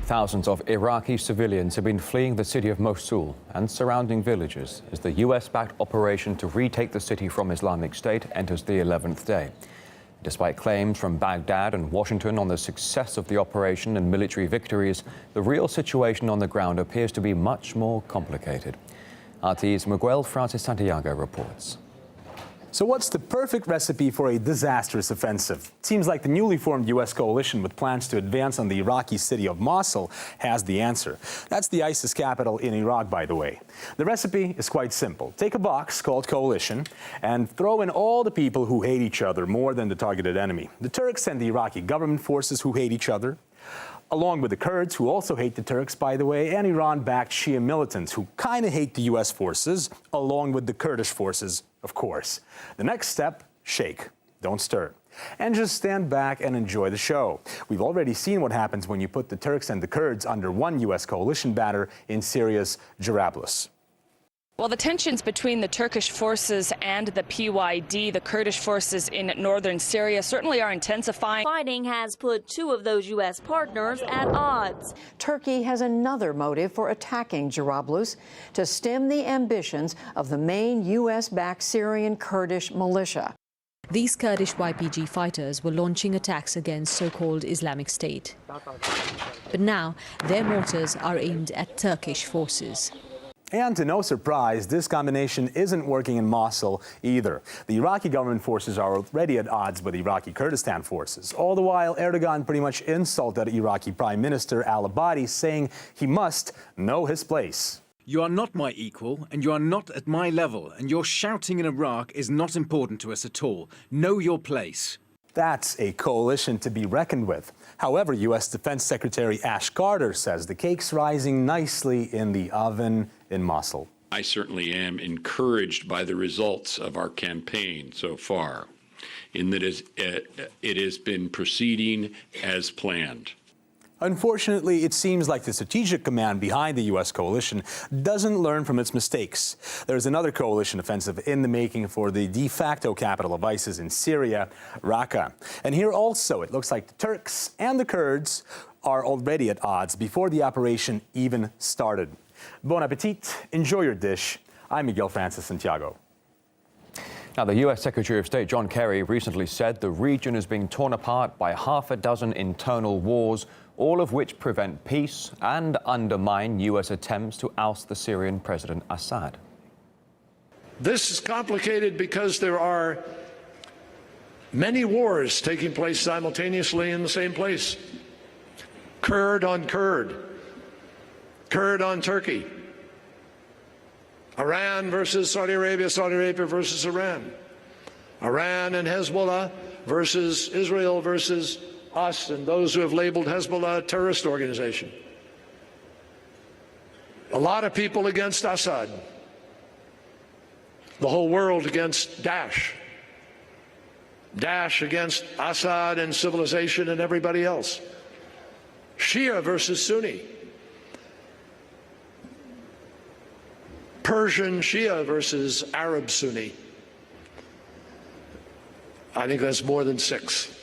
Thousands of Iraqi civilians have been fleeing the city of Mosul and surrounding villages as the US-backed operation to retake the city from Islamic State enters the 11th day. Despite claims from Baghdad and Washington on the success of the operation and military victories, the real situation on the ground appears to be much more complicated. RT's Miguel Francis Santiago reports. So what's the perfect recipe for a disastrous offensive? Seems like the newly formed U.S. coalition with plans to advance on the Iraqi city of Mosul has the answer. That's the ISIS capital in Iraq, by the way. The recipe is quite simple. Take a box called coalition and throw in all the people who hate each other more than the targeted enemy. The Turks and the Iraqi government forces who hate each other, along with the Kurds, who also hate the Turks, by the way, and Iran-backed Shia militants who kind of hate the U.S. forces, along with the Kurdish forces, of course. The next step, shake. Don't stir. And just stand back and enjoy the show. We've already seen what happens when you put the Turks and the Kurds under one U.S. coalition banner in Syria's Jarablus. Well, the tensions between the Turkish forces and the PYD, the Kurdish forces in northern Syria, certainly are intensifying. Fighting has put two of those U.S. partners at odds. Turkey has another motive for attacking Jarablus: to stem the ambitions of the main U.S.-backed Syrian Kurdish militia. These Kurdish YPG fighters were launching attacks against so-called Islamic State. But now their mortars are aimed at Turkish forces. And to no surprise, this combination isn't working in Mosul either. The Iraqi government forces are already at odds with Iraqi Kurdistan forces. All the while, Erdogan pretty much insulted Iraqi Prime Minister al-Abadi, saying he must know his place. You are not my equal, and you are not at my level, and your shouting in Iraq is not important to us at all. Know your place. That's a coalition to be reckoned with. However, U.S. Defense Secretary Ash Carter says the cake's rising nicely in the oven in Mosul. I certainly am encouraged by the results of our campaign so far, in that it has been proceeding as planned. Unfortunately, it seems like the strategic command behind the U.S. coalition doesn't learn from its mistakes. There's another coalition offensive in the making for the de facto capital of ISIS in Syria, Raqqa. And here also, it looks like the Turks and the Kurds are already at odds before the operation even started. Bon appetit, enjoy your dish. I'm Miguel Francis Santiago. Now, the U.S. Secretary of State John Kerry recently said the region is being torn apart by half a dozen internal wars, all of which prevent peace and undermine U.S. attempts to oust the Syrian President Assad. This is complicated because there are many wars taking place simultaneously in the same place. Kurd on Kurd, Kurd on Turkey, Iran versus Saudi Arabia versus Iran, Iran and Hezbollah versus Israel versus us and those who have labeled Hezbollah a terrorist organization. A lot of people against Assad. The whole world against Daesh. Daesh against Assad and civilization and everybody else. Shia versus Sunni. Persian Shia versus Arab Sunni. I think that's more than 6.